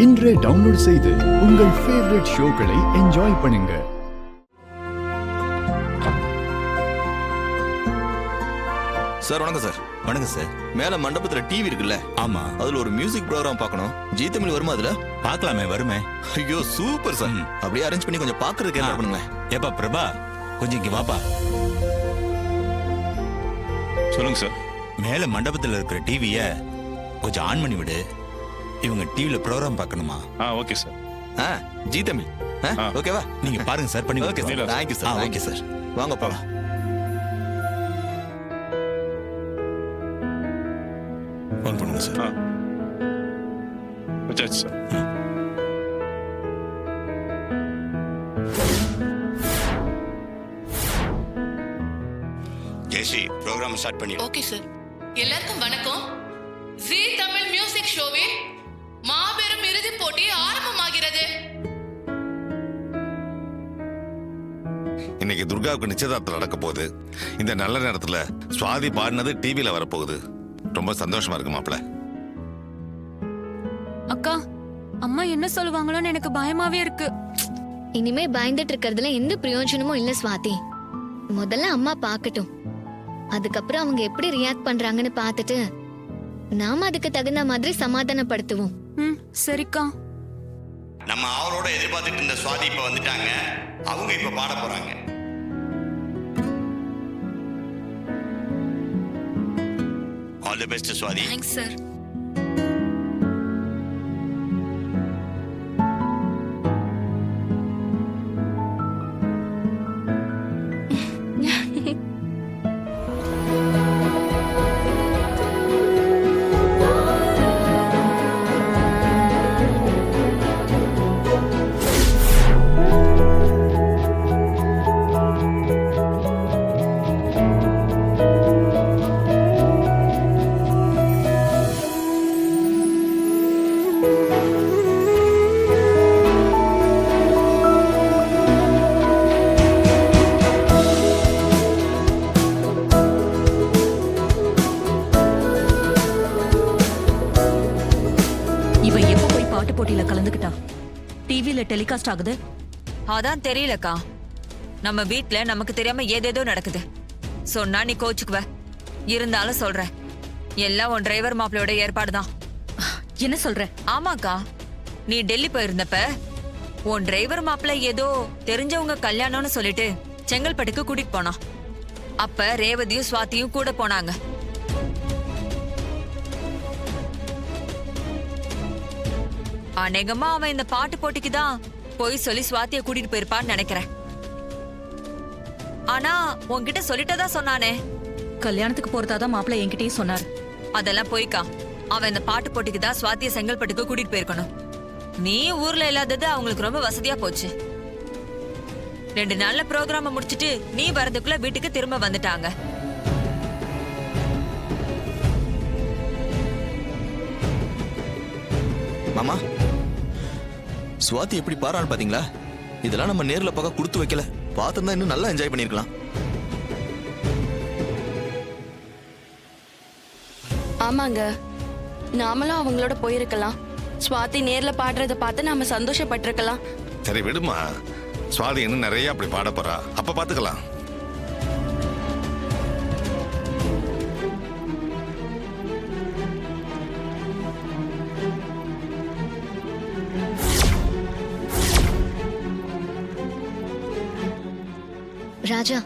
இன்றே டவுன்லோட் செய்து உங்கள் ஃபேவரட் ஷோக்களை என்ஜாய் பண்ணுங்க. சார் வணக்கம் சார். வணக்கம் சார். மேல மண்டபத்துல டிவி இருக்குல்ல? ஆமா. அதுல ஒரு மியூசிக் ப்ரோகிராம் பார்க்கணும். ஜி தமிழ் வருமா அதுல? பார்க்கலாமே, வருமே. ஐயோ சூப்பர் சார். அப்படியே அரேஞ்ச் பண்ணி கொஞ்சம் பாக்குறதுக்கு என்ன பண்ணுங்களேன். ஏப்பா பிரபா, கொஞ்சம் இங்க வாப்பா. சொல்லுங்க சார். மேல மண்டபத்துல இருக்கிற டிவிய கொஞ்சம் ஆன் பண்ணி விடு. இவங்க டிவில ப்ரோகிராம் பார்க்கணுமா? Okay sir. ஜி தமிழ் ஓகேவா? நீங்க பாருங்க சார், பண்ணி okay sir. Thank you sir. Okay sir. வாங்க போலாம். ஆன் பண்ணுங்க சார். வச்சாச்சு சார். ஜெயஸ்ரீ, ப்ரோகிராம் ஸ்டார்ட் பண்ணி. Okay sir. எல்லாருக்கும் வணக்கம். ஜீ தமிழ் மியூசிக் ஷோவில் மாபெரும் இறுதிப் போட்டி ஆரம்பமாகிறது. இன்னைக்கு துர்காவுக்கு நிச்சயதார்த்தம் நடக்க போகுது. இந்த நல்ல நேரத்துல சுவாதி பாடினது டிவில வரப்போகுது. ரொம்ப சந்தோஷமா இருக்கு மாப்ள. அக்கா, அம்மா என்ன சொல்லுவாங்களோன்னு எனக்கு பயமாவே இருக்கு. இனிமே பயந்துட்டு இருக்கிறதுல எந்த பிரயோஜனமும் இல்ல ஸ்வாதி. முதல்ல அம்மா பாக்கட்டும், அதுக்கப்புறம் அவங்க எப்படி ரியாக்ட் பண்றாங்கன்னு பார்த்துட்டு நாம அதுக்கு தகுந்த மாதிரி சமாதானப்படுத்துவோம். சரிக்கா. நம்ம அவரோட எதிர்பார்த்துட்டு இருந்த சுவாதி இப்ப வந்துட்டாங்க. அவங்க இப்ப பாட போறாங்க. All the best Swathi. Thanks sir. போட்டியில கலந்துக்கிட்டா டிவில டெலிகாஸ்ட் ஆகுது. அதான் தெரியலக்கா. நம்ம வீட்ல நமக்கு தெரியாம ஏதேதோ நடக்குது. சொன்னா நீ கோச்சுக்குவ. இருந்தாலும் சொல்றேன், எல்லாம் உன் டிரைவர் மாப்பிளையோட ஏற்பாடுதான். என்ன சொல்ற? ஆமாக்கா, நீ டெல்லி போயிருந்தப்ப உன் டிரைவர் மாப்பிள்ளை ஏதோ தெரிஞ்சவங்க கல்யாணம்னு சொல்லிட்டு செங்கல்பட்டுக்கு கூட்டிட்டு போனா. அப்ப ரேவதியும் சுவாதியும் கூட போனாங்க. அநேகமா அவன் இந்த பாட்டு போட்டிக்கு தான் போய் சொல்லி சுவாத்திய கூட்டிட்டு போயிருப்பான்னு நினைக்கிறேன். ஆனா உன்கிட்ட சொல்லிட்டதா சொன்னானே. கல்யாணத்துக்கு போறதாதான் மாப்பிள்ளை என்கிட்டயும் சொன்னார். அதெல்லாம் போய்க்கா. அவன் இந்த பாட்டு போட்டிக்கு தான் சுவாத்திய செங்கல்பட்டுக்கு கூட்டிட்டு போயிருக்கணும். நீ ஊர்ல இல்லாதது அவங்களுக்கு ரொம்ப வசதியா போச்சு. 2 நாள்ல ப்ரோகிராம முடிச்சிட்டு நீ வரதுக்குள்ள வீட்டுக்கு திரும்ப வந்துட்டாங்க. மாமா, சுவாதி எப்படி பாரான்னு பாத்தீங்களா? இதெல்லாம் நம்ம நேர்ல பார்க்க கொடுத்து வைக்கல. பார்த்திருந்தா இன்னும் நல்லா என்ஜாய் பண்ணிருக்கலாம். ஆமாங்க, நாமளும் அவங்களோட போயிருக்கலாம். சுவாதி நேர்ல பாடுறத பார்த்து நாம சந்தோஷப்பட்டிருக்கலாம். சரி விடுமா, சுவாதி இன்னும் நிறைய அப்படி பாட போறா. அப்ப பாத்துக்கலாம். ராஜா,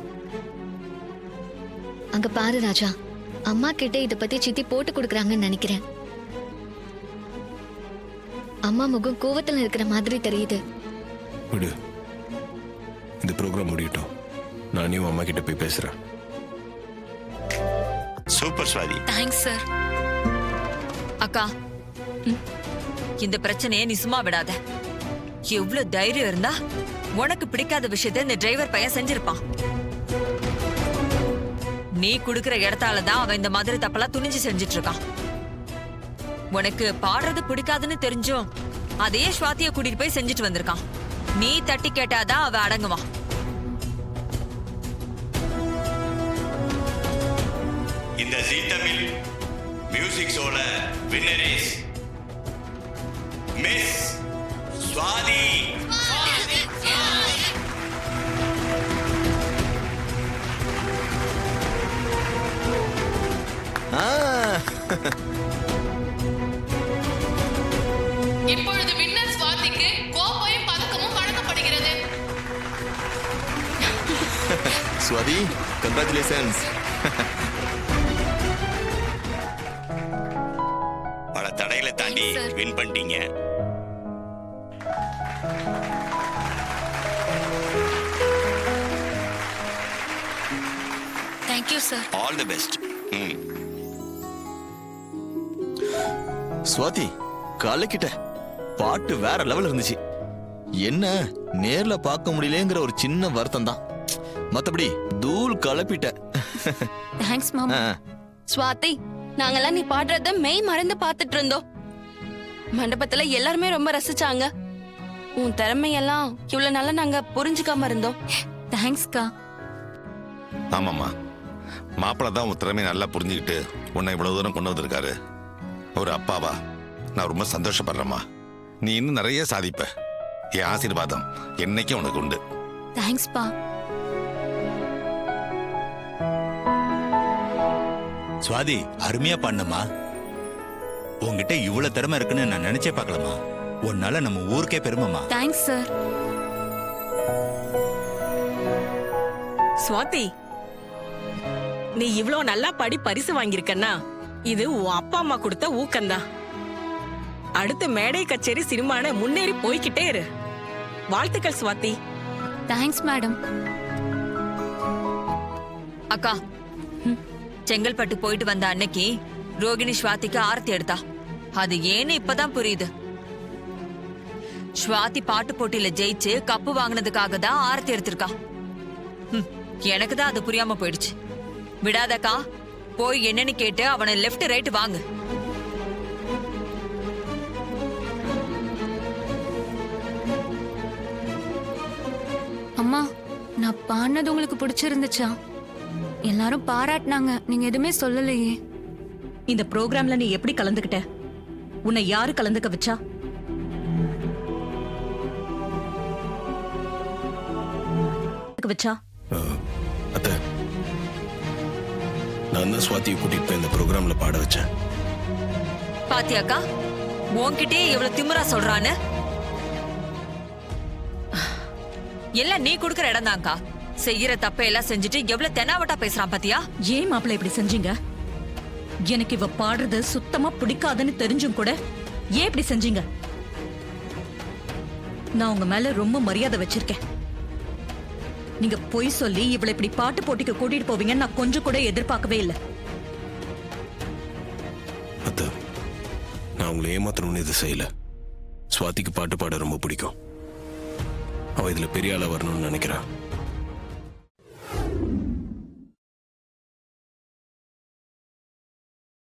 அங்க பாரு ராஜா, அம்மா கிட்ட இத பத்தி சித்தி போட்டு கொடுக்கறாங்கன்னு நினைக்கிறேன். அம்மா முகம் கோவத்துல இருக்கிற மாதிரி தெரியுது. விடு, இந்த ப்ரோகிராம் முடியட்டும். நானும் அம்மா கிட்ட போய் பேசுறேன். சூப்பர் சுவாதி. Thanks sir. அக்கா, இந்த பிரச்சனையை நீ சும்மா விடாத. எவ்வளவு தைரியம் இருந்தா உனக்கு பிடிக்காத விஷயத்தை இந்த டிரைவர் பையன் செஞ்சிருப்பான். நீ குடுக்கிற இடத்தாலதான் அவன் இந்த மாதிரி தப்பெல்லாம் துணிஞ்சு செஞ்சிட்டு இருக்கான். உனக்கு பாடுறது பிடிக்காதுன்னு தெரிஞ்சும் அதையே சுவாத்திய கூட்டிட்டு போய் செஞ்சுட்டு வந்திருக்கான். நீ தட்டி கேட்டாதான் அவன் அடங்குவான். இந்த ஜீ தமிழ் மியூசிக் ஷோல வின்னர் இஸ் மிஸ் சுவாதி. ஆ, இப்பொழுது வின்னர் சுவாதிக்கு கோப்பையும் பதக்கமும் வழங்கப்படுகிறது. சுவாதி கங்க்ராச்சுலேஷன்ஸ். பல தடைகளை தாண்டி Thanks, sir. வின் பண்ணிட்டீங்க. Thank you sir. All the best. Swathi கலக்கிட்ட. பாட்டு வேற லெவல் இருந்துச்சு. என்ன நேர்ல பார்க்க முடியலங்கிற ஒரு சின்ன வருத்தம் தான். மத்தபடி தூள் கலப்பிட்ட. தேங்க்ஸ் மாமா. ஆ, ஸ்வாதி, நாங்கெல்லாம் நீ பாடுறத மெய் மறந்து பார்த்துட்டு இருந்தோம். மண்டபத்துல எல்லாருமே ரொம்ப ரசிச்சாங்க. உன் திறமையெல்லாம் இவ்வளவு நாளா நாங்க புரிஞ்சுக்காம இருந்தோம். தேங்க்ஸ்க்கா. ஆமாம்மா, மாப்பிள்ளை தான் உன் திறமையை நல்லா புரிஞ்சுக்கிட்டு உன்னை இவ்வளவு தூரம் கொண்டு வந்திருக்காரு. ஒரு அப்பாவா நான் ரொம்ப சந்தோஷப்படுறேம்மா. நீ இன்னும் நிறைய சாதிப்ப. என் ஆசீர்வாதம் என்னைக்கும் உனக்கு உண்டு. தேங்க்ஸ்ப்பா. சுவாதி அருமையா பண்ணமா. உன்கிட்ட இவ்வளவு திறமை இருக்குன்னு நான் நினைச்சே பார்க்கலாமா. உன்னால நம்ம ஊருக்கே பெருமைமா. Thanks sir. சுவாதி, நீ இவ்ளோ நல்லா பாடி பரிசு வாங்கியிருக்கன்னா இது உன் அப்பா அம்மா கொடுத்த ஊக்கம்தான். அடுத்து மேடை கச்சேரி சினிமான முன்னேறி போய்கிட்டே இரு. வாழ்த்துக்கள் சுவாதி. Thanks madam. அக்கா, செங்கல்பட்டு போயிட்டு வந்த அன்னைக்கு ரோகிணி ஸ்வாதிக்கு ஆரத்தி எடுத்தா. அது ஏன்னு இப்பதான் புரியுது. ஸ்வாதி பாட்டு போட்டியில ஜெயிச்சு கப்பு வாங்கினதுக்காக தான் ஆரத்தி எடுத்திருக்கா. எனக்கு தான் அது புரியாம போயிடுச்சு. விடாதக்கா, போய் என்னன்னு கேட்டு அவனை லெஃப்ட் ரைட் வாங்கு. அம்மா, நான் பாடினது உங்களுக்கு பிடிச்சிருந்துச்சா? எல்லாரும் பாராட்டினாங்க, நீங்க எதுவுமே சொல்லலையே. இந்த ப்ரோக்ராம்ல நீ எப்படி கலந்துக்கிட்ட? உன்னை யாரு கலந்துக்க வச்சா? வச்சா அத்தை, நான் தான் சுவாதியை கூட்டிட்டு போய் இந்த ப்ரோக்ராம்ல பாட வச்சேன். பாத்தியாக்கா, உன்கிட்டயே எவ்வளவு திமிரா சொல்றான்னு. எல்லாம் நீ குடுக்கற இடம் தான்க்கா. செய்யற தப்ப எல்லாம் செஞ்சுட்டு எவ்வளவு தெனாவட்டா பேசுறான் பாத்தியா? ஏன் மாப்பிள்ள இப்படி செஞ்சீங்க? எனக்கு இவ பாடுறது சுத்தமா பிடிக்காதுன்னு தெரிஞ்சும் கூட ஏன் இப்படி செஞ்சீங்க? நான் உங்க மேல ரொம்ப மரியாதை வச்சிருக்கேன். நீங்க பொய் சொல்லி இவளை இப்படி பாட்டு போட்டிக்கு கூட்டிட்டு போவீங்கன்னு நான் கொஞ்சம் கூட எதிர்பார்க்கவே இல்லை. அத்தை, நான் உங்களை ஏமாத்தணும்னு இது செய்யல. சுவாதிக்கு பாட்டு பாட ரொம்ப பிடிக்கும். அவ இதுல பெரிய ஆளா வரணும்னு நினைக்கிறா.